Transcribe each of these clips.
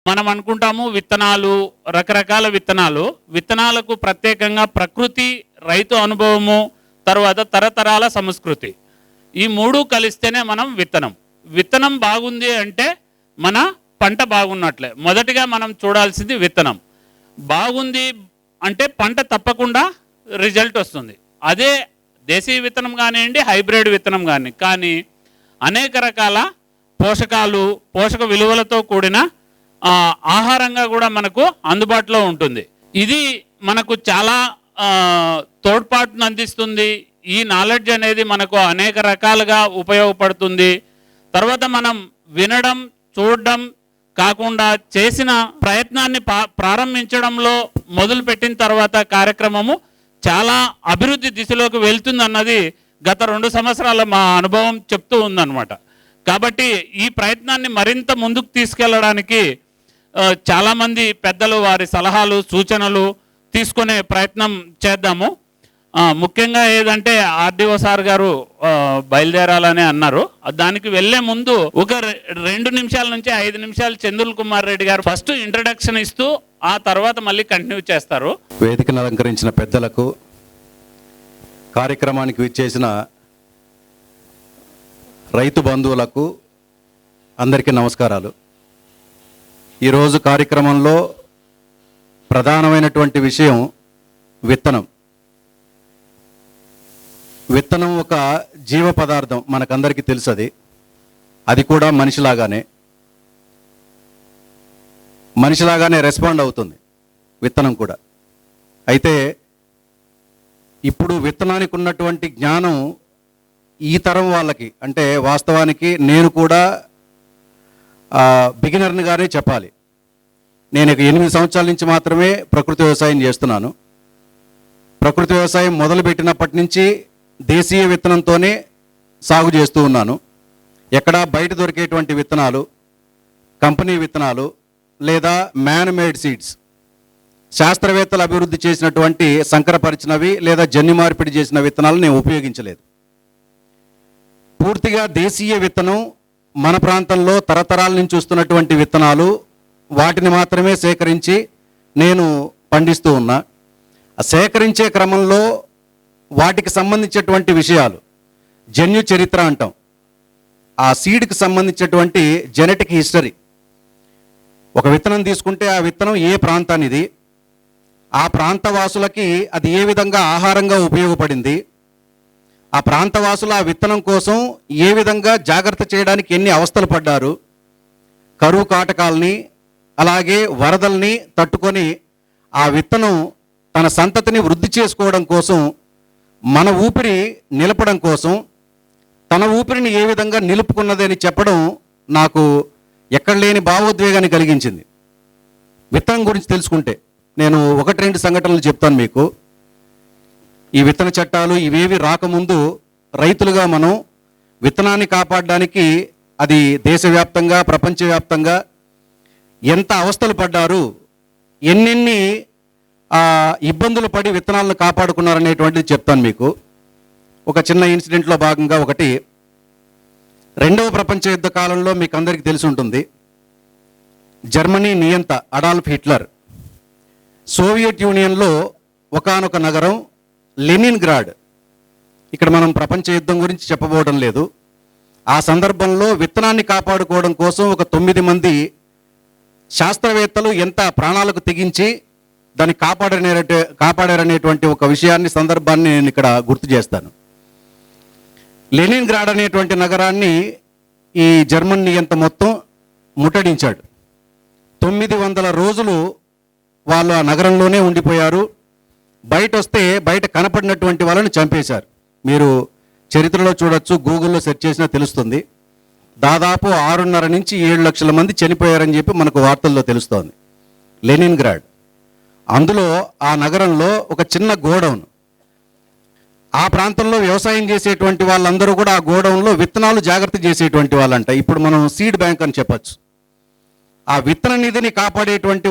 మనం అనుకుంటాము విత్తనాలు, రకరకాల విత్తనాలకు ప్రత్యేకంగా ప్రకృతి, రైతు అనుభవము, తర్వాత తరతరాల సంస్కృతి, ఈ మూడు కలిస్తేనే మనం విత్తనం బాగుంది అంటే మన పంట బాగున్నట్లే. మొదటిగా మనం చూడాల్సింది విత్తనం బాగుంది అంటే పంట తప్పకుండా రిజల్ట్ వస్తుంది. అదే దేశీయ విత్తనం కానివ్వండి, హైబ్రిడ్ విత్తనం కానీ అనేక రకాల పోషక విలువలతో కూడిన ఆహారంగా కూడా మనకు అందుబాటులో ఉంటుంది. ఇది మనకు చాలా తోడ్పాటును అందిస్తుంది. ఈ నాలెడ్జ్ అనేది మనకు అనేక రకాలుగా ఉపయోగపడుతుంది. తర్వాత మనం వినడం, చూడడం కాకుండా చేసిన ప్రయత్నాన్ని ప్రారంభించడంలో మొదలుపెట్టిన తర్వాత కార్యక్రమము చాలా అభివృద్ధి దిశలోకి వెళ్తుందన్నది గత 2 సంవత్సరాల మా అనుభవం చెప్తూ ఉందన్నమాట. కాబట్టి ఈ ప్రయత్నాన్ని మరింత ముందుకు తీసుకెళ్ళడానికి చాలామంది పెద్దలు వారి సలహాలు, సూచనలు తీసుకునే ప్రయత్నం చేద్దాము. ముఖ్యంగా ఏదంటే ఆర్డీఓ సార్ గారు బయలుదేరాలని అన్నారు. దానికి వెళ్లే ముందు ఒక 2 నిమిషాల నుంచి 5 నిమిషాలు చంద్రుల్ కుమార్ రెడ్డి గారు ఫస్ట్ ఇంట్రడక్షన్ ఇస్తూ ఆ తర్వాత మళ్ళీ కంటిన్యూ చేస్తారు. వేదికను అలంకరించిన పెద్దలకు, కార్యక్రమానికి విచ్చేసిన రైతు బంధువులకు అందరికీ నమస్కారాలు. ఈరోజు కార్యక్రమంలో ప్రధానమైనటువంటి విషయం విత్తనం. విత్తనం ఒక జీవ పదార్థం, మనకందరికీ తెలుసు. అది కూడా మనిషిలాగానే రెస్పాండ్ అవుతుంది విత్తనం కూడా. అయితే ఇప్పుడు విత్తనానికి ఉన్నటువంటి జ్ఞానం ఈ తరం వాళ్ళకి, అంటే వాస్తవానికి నేను కూడా బిగినర్నిగానే చెప్పాలి. నేను 8 సంవత్సరాల నుంచి మాత్రమే ప్రకృతి వ్యవసాయం చేస్తున్నాను. ప్రకృతి వ్యవసాయం మొదలుపెట్టినప్పటి నుంచి దేశీయ విత్తనంతోనే సాగు చేస్తూ ఉన్నాను. ఎక్కడా బయట దొరికేటువంటి విత్తనాలు, కంపెనీ విత్తనాలు లేదా మ్యాన్ మేడ్ సీడ్స్, శాస్త్రవేత్తలు అభివృద్ధి చేసినటువంటి సంకరపరిచినవి లేదా జన్యు మార్పిడి చేసిన విత్తనాలు నేను ఉపయోగించలేదు. పూర్తిగా దేశీయ విత్తనం, మన ప్రాంతంలో తరతరాల నుంచి వస్తున్నటువంటి విత్తనాలు, వాటిని మాత్రమే సేకరించి నేను పండిస్తూ ఉన్నా. సేకరించే క్రమంలో వాటికి సంబంధించినటువంటి విషయాలు, జన్యు చరిత్ర అంటాం, ఆ సీడ్కి సంబంధించినటువంటి జెనెటిక్ హిస్టరీ. ఒక విత్తనం తీసుకుంటే ఆ విత్తనం ఏ ప్రాంతానిది, ఆ ప్రాంతవాసులకి అది ఏ విధంగా ఆహారంగా ఉపయోగపడింది, ఆ ప్రాంతవాసులు ఆ విత్తనం కోసం ఏ విధంగా జాగ్రత్త చేయడానికి ఎన్ని అవస్థలు పడ్డారు, కరువు కాటకాలని అలాగే వరదల్ని తట్టుకొని ఆ విత్తనం తన సంతతిని వృద్ధి చేసుకోవడం కోసం, మన ఊపిరి నిలపడం కోసం తన ఊపిరిని ఏ విధంగా నిలుపుకున్నది అని చెప్పడం నాకు ఎక్కడ లేని భావోద్వేగాన్ని కలిగించింది. విత్తనం గురించి తెలుసుకుంటే నేను 1-2 సంఘటనలు చెప్తాను మీకు. ఈ విత్తన చట్టాలు ఇవేవి రాకముందు రైతులుగా మనం విత్తనాన్ని కాపాడడానికి అది దేశవ్యాప్తంగా, ప్రపంచవ్యాప్తంగా ఎంత అవస్థలు పడ్డారు, ఎన్నెన్ని ఇబ్బందులు పడి విత్తనాలను కాపాడుకున్నారనేటువంటిది చెప్తాను మీకు. ఒక చిన్న ఇన్సిడెంట్లో భాగంగా ఒకటి, 2వ ప్రపంచ యుద్ధ కాలంలో మీకు అందరికీ తెలిసి ఉంటుంది, జర్మనీ నియంత అడాల్ఫ్ హిట్లర్ సోవియట్ యూనియన్లో ఒకానొక నగరం లెనిన్గ్రాడ్, ఇక్కడ మనం ప్రపంచ యుద్ధం గురించి చెప్పబోవడం లేదు, ఆ సందర్భంలో విత్తనాన్ని కాపాడుకోవడం కోసం ఒక 9 మంది శాస్త్రవేత్తలు ఎంత ప్రాణాలకు తెగించి దాన్ని కాపాడారనేటువంటి ఒక విషయాన్ని, సందర్భాన్ని నేను ఇక్కడ గుర్తు చేస్తాను. లెనిన్గ్రాడ్ అనేటువంటి నగరాన్ని ఈ జర్మన్ నియంత మొత్తం ముట్టడించాడు. 900 రోజులు వాళ్ళు ఆ నగరంలోనే ఉండిపోయారు. బయట వస్తే బయట కనపడినటువంటి వాళ్ళని చంపేశారు. మీరు చరిత్రలో చూడొచ్చు, గూగుల్లో సెర్చ్ చేసినా తెలుస్తుంది. దాదాపు 6.5 నుంచి 7 లక్షల మంది చనిపోయారని చెప్పి మనకు వార్తల్లో తెలుస్తోంది. లెనిన్గ్రాడ్, అందులో ఆ నగరంలో ఒక చిన్న గోడౌన్, ఆ ప్రాంతంలో వ్యవసాయం చేసేటువంటి వాళ్ళందరూ కూడా ఆ గోడౌన్లో విత్తనాలు జాగ్రత్త చేసేటువంటి వాళ్ళంట. ఇప్పుడు మనం సీడ్ బ్యాంక్ అని చెప్పచ్చు. ఆ విత్తన నిధిని కాపాడేటువంటి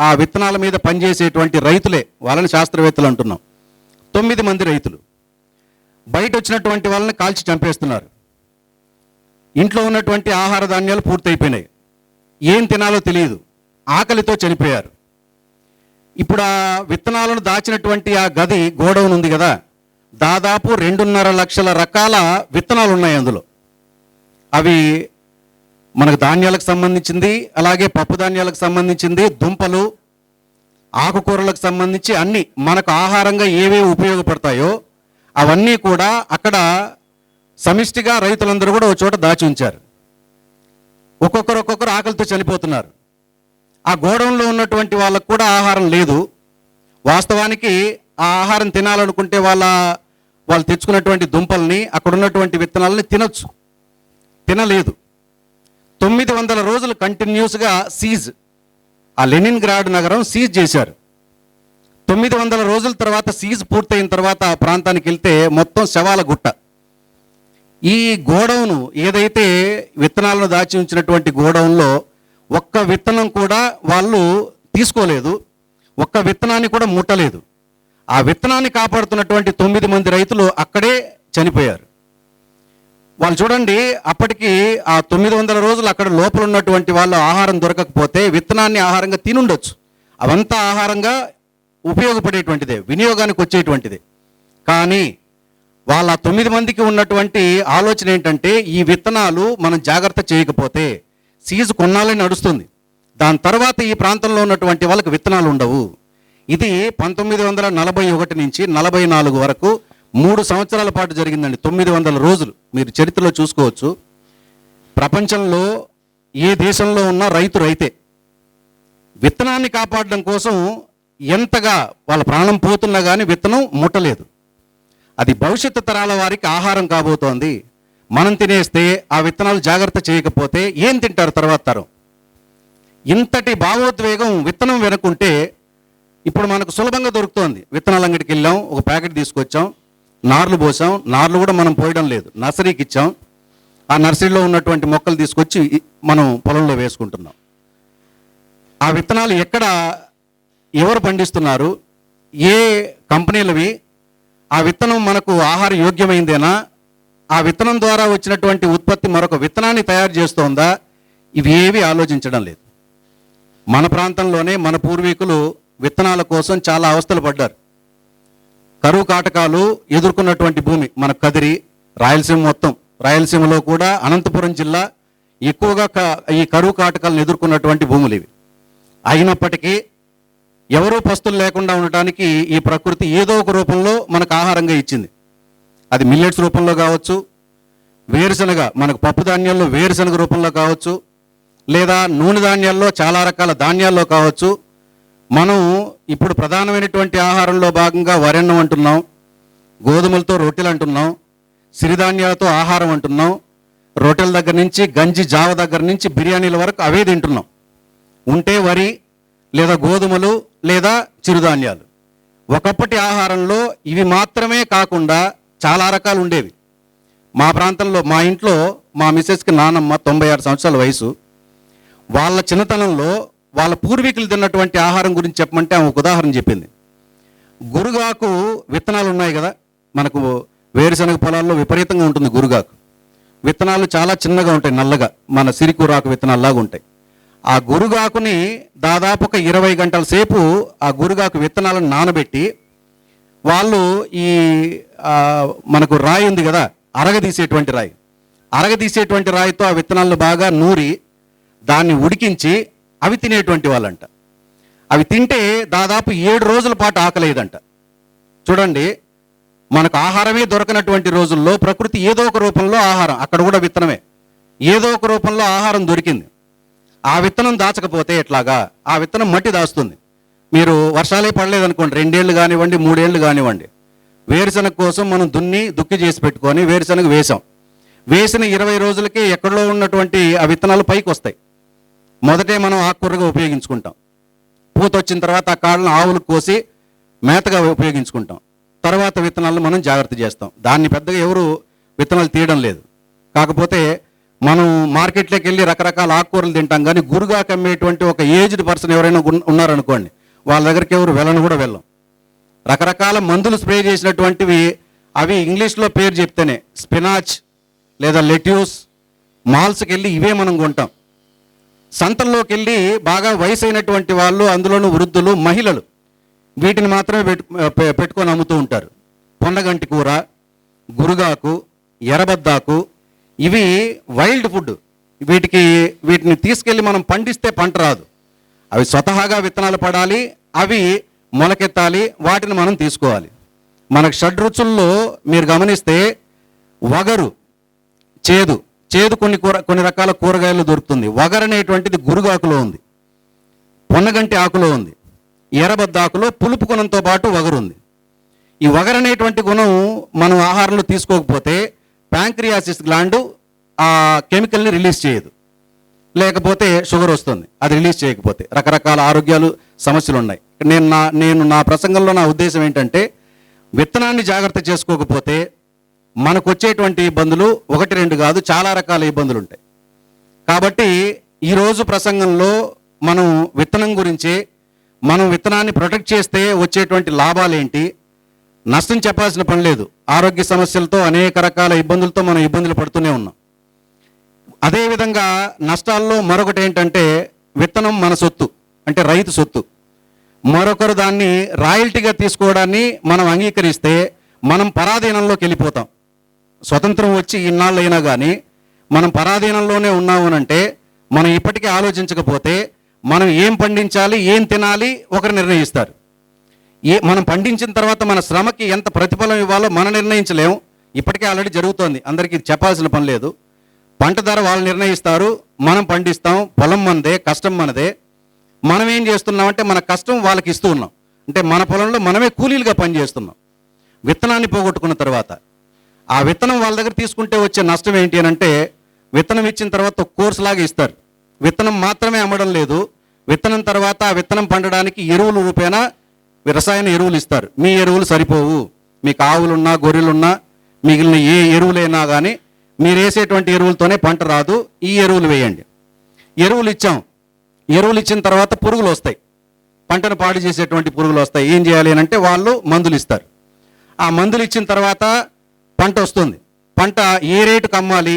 ఆ విత్తనాల మీద పనిచేసేటువంటి రైతులే, వాళ్ళని శాస్త్రవేత్తలు అంటున్నాం. 9 మంది రైతులు బయట వచ్చినటువంటి వాళ్ళని కాల్చి చంపేస్తున్నారు. ఇంట్లో ఉన్నటువంటి ఆహార ధాన్యాలు పూర్తయిపోయినాయి. ఏం తినాలో తెలియదు, ఆకలితో చనిపోయారు. ఇప్పుడు ఆ విత్తనాలను దాచినటువంటి ఆ గది గోడౌన్ ఉంది కదా, దాదాపు 2.5 లక్షల రకాల విత్తనాలు ఉన్నాయి అందులో. అవి మనకు ధాన్యాలకు సంబంధించింది, అలాగే పప్పు ధాన్యాలకు సంబంధించింది, దుంపలు, ఆకుకూరలకు సంబంధించి అన్ని మనకు ఆహారంగా ఏవేవి ఉపయోగపడతాయో అవన్నీ కూడా అక్కడ సమిష్టిగా రైతులందరూ కూడా ఒక చోట దాచి ఉంచారు. ఒక్కొక్కరు ఆకలితో చనిపోతున్నారు. ఆ గోడౌన్లో ఉన్నటువంటి వాళ్ళకు కూడా ఆహారం లేదు. వాస్తవానికి ఆ ఆహారం తినాలనుకుంటే వాళ్ళు తెచ్చుకున్నటువంటి దుంపల్ని, అక్కడ ఉన్నటువంటి విత్తనాలని తినొచ్చు, తినలేదు. 900 రోజులు కంటిన్యూస్గా సీజ్, ఆ లెనిన్గ్రాడ్ నగరం సీజ్ చేశారు. 900 రోజుల తర్వాత సీజ్ పూర్తయిన తర్వాత ఆ ప్రాంతానికి వెళ్తే మొత్తం శవాల గుట్ట. ఈ గోడౌను ఏదైతే విత్తనాలను దాచి ఉంచినటువంటి గోడౌన్లో ఒక్క విత్తనం కూడా వాళ్ళు తీసుకోలేదు, ఒక్క విత్తనాన్ని కూడా ముట్టలేదు. ఆ విత్తనాన్ని కాపాడుతున్నటువంటి 9 మంది రైతులు అక్కడే చనిపోయారు. వాళ్ళు చూడండి, అప్పటికి ఆ 900 రోజులు అక్కడ లోపల ఉన్నటువంటి వాళ్ళు ఆహారం దొరకకపోతే విత్తనాన్ని ఆహారంగా తినుండొచ్చు. అవంతా ఆహారంగా ఉపయోగపడేటువంటిదే, వినియోగానికి వచ్చేటువంటిదే. కానీ వాళ్ళ 9 మందికి ఉన్నటువంటి ఆలోచన ఏంటంటే, ఈ విత్తనాలు మనం జాగ్రత్త చేయకపోతే సీజు కొన్నాళ్ళని నడుస్తుంది, దాని తర్వాత ఈ ప్రాంతంలో ఉన్నటువంటి వాళ్ళకి విత్తనాలు ఉండవు. ఇది 1941 నుంచి 44 వరకు 3 సంవత్సరాల పాటు జరిగిందండి. 900 రోజులు మీరు చరిత్రలో చూసుకోవచ్చు. ప్రపంచంలో ఏ దేశంలో ఉన్న రైతే. విత్తనాన్ని కాపాడడం కోసం ఎంతగా వాళ్ళ ప్రాణం పోతున్నా కానీ విత్తనం ముట్టలేదు. అది భవిష్యత్తు తరాల వారికి ఆహారం కాబోతోంది. మనం తినేస్తే ఆ విత్తనాలు జాగ్రత్త చేయకపోతే ఏం తింటారు తర్వాత తరం? ఇంతటి భావోద్వేగం విత్తనం వెనుకుంటే ఇప్పుడు మనకు సులభంగా దొరుకుతోంది. విత్తనాల అంగడికి వెళ్ళాం, ఒక ప్యాకెట్ తీసుకొచ్చాం, నార్లు పోసాం, నార్లు కూడా మనం పోయడం లేదు, నర్సరీకి ఇచ్చాం. ఆ నర్సరీలో ఉన్నటువంటి మొక్కలు తీసుకొచ్చి మనం పొలంలో వేసుకుంటున్నాం. ఆ విత్తనాలు ఎవరు పండిస్తున్నారు, ఏ కంపెనీలవి, ఆ విత్తనం మనకు ఆహార యోగ్యమైందేనా, ఆ విత్తనం ద్వారా వచ్చినటువంటి ఉత్పత్తి మరొక విత్తనాన్ని తయారు చేస్తోందా, ఇవి ఏవి ఆలోచించడం లేదు. మన ప్రాంతంలోనే మన పూర్వీకులు విత్తనాల కోసం చాలా అవస్థలు పడ్డారు. కరువు కాటకాలు ఎదుర్కొన్నటువంటి భూమి మన కదిరి, రాయలసీమ, మొత్తం రాయలసీమలో కూడా అనంతపురం జిల్లా ఎక్కువగా ఈ కరువు కాటకాలను ఎదుర్కొన్నటువంటి భూములు ఇవి. అయినప్పటికీ ఎవరూ పస్తులు లేకుండా ఉండటానికి ఈ ప్రకృతి ఏదో ఒక రూపంలో మనకు ఆహారంగా ఇచ్చింది. అది మిల్లెట్స్ రూపంలో కావచ్చు, వేరుశనగ మనకు పప్పు ధాన్యాల్లో వేరుశనగ రూపంలో కావచ్చు, లేదా నూనె ధాన్యాల్లో చాలా రకాల ధాన్యాల్లో కావచ్చు. మనం ఇప్పుడు ప్రధానమైనటువంటి ఆహారంలో భాగంగా వరెన్నం అంటున్నాం, గోధుమలతో రొట్టెలు అంటున్నాం, సిరిధాన్యాలతో ఆహారం అంటున్నాం, రొట్టెల దగ్గర నుంచి గంజి జావ దగ్గర నుంచి బిర్యానీల వరకు అవే తింటున్నాం. ఉంటే వరి లేదా గోధుమలు లేదా చిరుధాన్యాలు. ఒకప్పటి ఆహారంలో ఇవి మాత్రమే కాకుండా చాలా రకాలు ఉండేవి. మా ప్రాంతంలో, మా ఇంట్లో మా మిసెస్కి నానమ్మ 96 సంవత్సరాల వయసు. వాళ్ళ చిన్నతనంలో వాళ్ళ పూర్వీకులు తిన్నటువంటి ఆహారం గురించి చెప్పమంటే ఆమె ఒక ఉదాహరణ చెప్పింది. గురుగాకు విత్తనాలు ఉన్నాయి కదా, మనకు వేరుశనగ పొలాల్లో విపరీతంగా ఉంటుంది గురుగాకు. విత్తనాలు చాలా చిన్నగా ఉంటాయి, నల్లగా, మన సిరికూరాకు విత్తనాల్లాగా ఉంటాయి. ఆ గురుగాకుని దాదాపు ఒక 20 గంటల సేపు ఆ గురుగాకు విత్తనాలను నానబెట్టి వాళ్ళు ఈ మనకు రాయి ఉంది కదా, అరగదీసేటువంటి రాయి, అరగదీసేటువంటి రాయితో ఆ విత్తనాలను బాగా నూరి దాన్ని ఉడికించి అవి తినేటువంటి వాళ్ళంట. అవి తింటే దాదాపు 7 రోజుల పాటు ఆకలేదంట. చూడండి, మనకు ఆహారమే దొరకనటువంటి రోజుల్లో ప్రకృతి ఏదో ఒక రూపంలో ఆహారం, అక్కడ కూడా విత్తనమే, ఏదో ఒక రూపంలో ఆహారం దొరికింది. ఆ విత్తనం దాచకపోతే ఎట్లాగా? ఆ విత్తనం మట్టి దాస్తుంది. మీరు వర్షాలే పడలేదనుకోండి, 2 ఏళ్ళు కానివ్వండి, 3 ఏళ్ళు కానివ్వండి, వేరుశనగ కోసం మనం దుక్కి చేసి పెట్టుకొని వేరుశనగ వేసాం. వేసిన 20 రోజులకే ఎక్కడో ఉన్నటువంటి ఆ విత్తనాలు పైకి వస్తాయి. మొదటే మనం ఆకుకూరగా ఉపయోగించుకుంటాం, పూత వచ్చిన తర్వాత ఆ కాళ్ళను ఆవులకు కోసి మేతగా ఉపయోగించుకుంటాం. తర్వాత విత్తనాలను మనం జాగ్రత్త చేస్తాం. దాన్ని పెద్దగా ఎవరు విత్తనాలు తీయడం లేదు. కాకపోతే మనం మార్కెట్లోకి వెళ్ళి రకరకాల ఆకుకూరలు తింటాం, కానీ గురుగా కమ్మేటువంటి ఒక ఏజ్డ్ పర్సన్ ఎవరైనా ఉన్నారనుకోండి, వాళ్ళ దగ్గరికి ఎవరు వెళ్ళం. రకరకాల మందులు స్ప్రే చేసినటువంటివి, అవి ఇంగ్లీష్లో పేరు చెప్తేనే స్పినాచ్ లేదా లెట్యూస్, మాల్స్కి వెళ్ళి ఇవే మనం కొంటాం. సంతల్లోకి వెళ్ళి బాగా వయసు అయినటువంటి వాళ్ళు, అందులోనూ వృద్ధులు, మహిళలు వీటిని మాత్రమే పెట్టుకొని అమ్ముతూ ఉంటారు. పొన్నగంటి కూర, గురుగాకు, ఎర్రబద్దాకు, ఇవి వైల్డ్ ఫుడ్. వీటిని తీసుకెళ్ళి మనం పండిస్తే పంట రాదు. అవి స్వతహాగా విత్తనాలు పడాలి, అవి మొలకెత్తాలి, వాటిని మనం తీసుకోవాలి. మనకు షడ్రుచుల్లో మీరు గమనిస్తే వగరు, చేదు కొన్ని రకాల కూరగాయలు దొరుకుతుంది. వగరు అనేటువంటిది గురుగాకులో ఉంది, పొన్నగంటి ఆకులో ఉంది, ఎర్రబద్ద ఆకులో పులుపు గుణంతో పాటు వగరు ఉంది. ఈ వగరు అనేటువంటి గుణం మనం ఆహారంలో తీసుకోకపోతే ప్యాంక్రియాసిస్ గ్లాండు ఆ కెమికల్ని రిలీజ్ చేయదు, లేకపోతే షుగర్ వస్తుంది. అది రిలీజ్ చేయకపోతే రకరకాల ఆరోగ్యాలు సమస్యలు ఉన్నాయి. నేను నా ప్రసంగంలో నా ఉద్దేశం ఏంటంటే, విత్తనాన్ని జాగ్రత్త చేసుకోకపోతే మనకు వచ్చేటువంటి ఇబ్బందులు 1-2 కాదు, చాలా రకాల ఇబ్బందులు ఉంటాయి. కాబట్టి ఈరోజు ప్రసంగంలో మనం విత్తనం గురించి, మనం విత్తనాన్ని ప్రొటెక్ట్ చేస్తే వచ్చేటువంటి లాభాలు ఏంటి, నష్టం చెప్పాల్సిన పని లేదు. ఆరోగ్య సమస్యలతో అనేక రకాల ఇబ్బందులతో మనం ఇబ్బందులు పడుతూనే ఉన్నాం. అదేవిధంగా నష్టాల్లో మరొకటి ఏంటంటే, విత్తనం మన సొత్తు, అంటే రైతు సొత్తు. మరొకరు దాన్ని రాయల్టీగా తీసుకోవడాన్ని మనం అంగీకరిస్తే మనం పరాధీనంలోకి వెళ్ళిపోతాం. స్వతంత్రం వచ్చి ఇన్నాళ్ళు అయినా కానీ మనం పరాధీనంలోనే ఉన్నాము అంటే, మనం ఇప్పటికీ ఆలోచించకపోతే మనం ఏం పండించాలి, ఏం తినాలి ఒకరు నిర్ణయిస్తారు. మనం పండించిన తర్వాత మన శ్రమకి ఎంత ప్రతిఫలం ఇవ్వాలో మనం నిర్ణయించలేము. ఇప్పటికే ఆల్రెడీ జరుగుతోంది, అందరికీ చెప్పాల్సిన పని లేదు. పంట ధర వాళ్ళు నిర్ణయిస్తారు, మనం పండిస్తాం, పొలం మనదే, కష్టం మనదే. మనం ఏం చేస్తున్నామంటే మన కష్టం వాళ్ళకి ఇస్తూ ఉన్నాం, అంటే మన పొలంలో మనమే కూలీలుగా పనిచేస్తున్నాం. విత్తనాన్ని పోగొట్టుకున్న తర్వాత ఆ విత్తనం వాళ్ళ దగ్గర తీసుకుంటే వచ్చే నష్టం ఏంటి అని అంటే, విత్తనం ఇచ్చిన తర్వాత ఒక కోర్సు లాగా ఇస్తారు. విత్తనం మాత్రమే అమ్మడం లేదు, విత్తనం తర్వాత ఆ విత్తనం పండడానికి ఎరువుల రూపేణా రసాయన ఎరువులు ఇస్తారు. మీ ఎరువులు సరిపోవు, మీకు ఆవులున్నా గొర్రెలున్నా మిగిలిన ఏ ఎరువులైనా కానీ మీరు వేసేటువంటి ఎరువులతోనే పంట రాదు, ఈ ఎరువులు వేయండి. ఎరువులు ఇచ్చాం, ఎరువులు ఇచ్చిన తర్వాత పురుగులు వస్తాయి, పంటను పాడు చేసేటువంటి పురుగులు వస్తాయి. ఏం చేయాలి అని అంటే వాళ్ళు మందులు ఇస్తారు. ఆ మందులు ఇచ్చిన తర్వాత పంట వస్తుంది. పంట ఏ రేటుకు అమ్మాలి,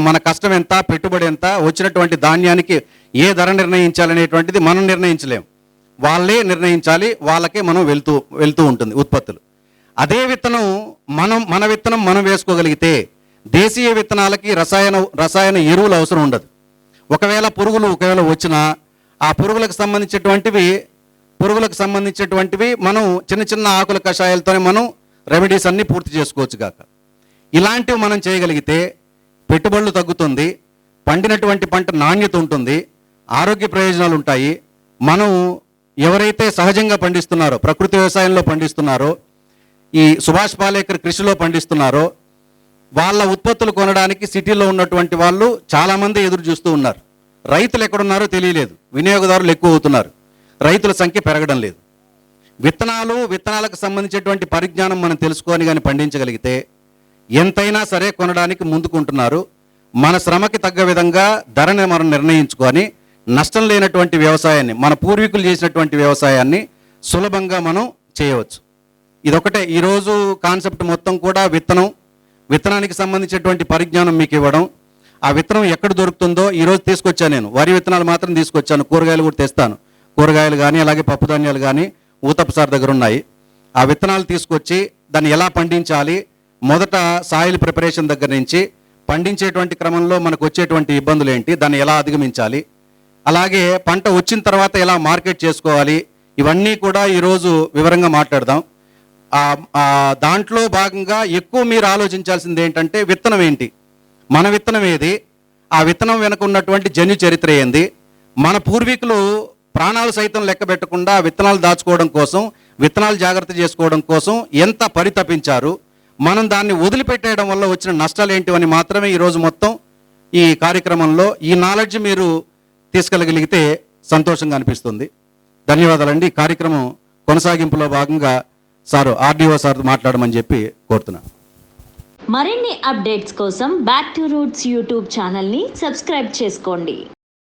మన కష్టం ఎంత, పెట్టుబడి ఎంత, వచ్చినటువంటి ధాన్యానికి ఏ ధర నిర్ణయించాలనేటువంటిది మనం నిర్ణయించలేము, వాళ్ళే నిర్ణయించాలి. వాళ్ళకే మనం వెళ్తూ ఉంటుంది ఉత్పత్తులు. అదే విత్తనం మన విత్తనం మనం వేసుకోగలిగితే దేశీయ విత్తనాలకి రసాయన ఎరువులు అవసరం ఉండదు. ఒకవేళ పురుగులు వచ్చినా ఆ పురుగులకు సంబంధించేటువంటివి మనం చిన్న ఆకుల కషాయాలతోనే మనం రెమెడీస్ అన్నీ పూర్తి చేసుకోవచ్చు కాక. ఇలాంటివి మనం చేయగలిగితే పెట్టుబడులు తగ్గుతుంది, పండినటువంటి పంట నాణ్యత ఉంటుంది, ఆరోగ్య ప్రయోజనాలు ఉంటాయి. మనం ఎవరైతే సహజంగా పండిస్తున్నారో, ప్రకృతి వ్యవసాయంలో పండిస్తున్నారో, ఈ సుభాష్ పాలేకర్ కృషిలో పండిస్తున్నారో, వాళ్ళ ఉత్పత్తులు కొనడానికి సిటీలో ఉన్నటువంటి వాళ్ళు చాలామంది ఎదురు చూస్తూ ఉన్నారు. రైతులు ఎక్కడున్నారో తెలియలేదు, వినియోగదారులు ఎక్కువ అవుతున్నారు, రైతుల సంఖ్య పెరగడం లేదు. విత్తనాలకు సంబంధించినటువంటి పరిజ్ఞానం మనం తెలుసుకొని కానీ పండించగలిగితే ఎంతైనా సరే కొనడానికి ముందుకుంటున్నారు. మన శ్రమకి తగ్గ విధంగా ధరని మనం నిర్ణయించుకొని నష్టం లేనటువంటి వ్యవసాయాన్ని, మన పూర్వీకులు చేసినటువంటి వ్యవసాయాన్ని సులభంగా మనం చేయవచ్చు. ఇదొకటే ఈరోజు కాన్సెప్ట్ మొత్తం కూడా. విత్తనానికి సంబంధించినటువంటి పరిజ్ఞానం మీకు ఇవ్వడం. ఆ విత్తనం ఎక్కడ దొరుకుతుందో ఈరోజు తీసుకొచ్చాను నేను. వరి విత్తనాలు మాత్రం తీసుకొచ్చాను, కూరగాయలు కూడా తెస్తాను. కూరగాయలు కానీ అలాగే పప్పు ధాన్యాలు కానీ ఊతప్ప సార్ దగ్గర ఉన్నాయి. ఆ విత్తనాలు తీసుకొచ్చి దాన్ని ఎలా పండించాలి, మొదట సాయిల్ ప్రిపరేషన్ దగ్గర నుంచి పండించేటువంటి క్రమంలో మనకు వచ్చేటువంటి ఇబ్బందులు ఏంటి, దాన్ని ఎలా అధిగమించాలి, అలాగే పంట వచ్చిన తర్వాత ఎలా మార్కెట్ చేసుకోవాలి, ఇవన్నీ కూడా ఈరోజు వివరంగా మాట్లాడదాం. దాంట్లో భాగంగా ఎక్కువ మీరు ఆలోచించాల్సింది ఏంటంటే విత్తనం ఏంటి, మన విత్తనం ఏది, ఆ విత్తనం వెనక ఉన్నటువంటి జన్యు చరిత్ర ఏంది. మన పూర్వీకులు ప్రాణాలు సైతం లెక్క పెట్టకుండా విత్తనాలు దాచుకోవడం కోసం, విత్తనాలు జాగ్రత్త చేసుకోవడం కోసం ఎంత పరితపించారు. మనం దాన్ని వదిలిపెట్టేయడం వల్ల వచ్చిన నష్టాలు ఏంటివని మాత్రమే ఈరోజు మొత్తం ఈ కార్యక్రమంలో ఈ నాలెడ్జ్ మీరు తీసుకెళ్ళగలిగితే సంతోషంగా అనిపిస్తుంది. ధన్యవాదాలండి. ఈ కార్యక్రమం కొనసాగింపులో భాగంగా ఆర్డీఓ సార్ మాట్లాడమని చెప్పి కోరుతున్నాను. మరిన్ని అప్డేట్స్ కోసం బ్యాక్ టు రూట్స్ యూట్యూబ్ ఛానల్ని సబ్స్క్రైబ్ చేసుకోండి.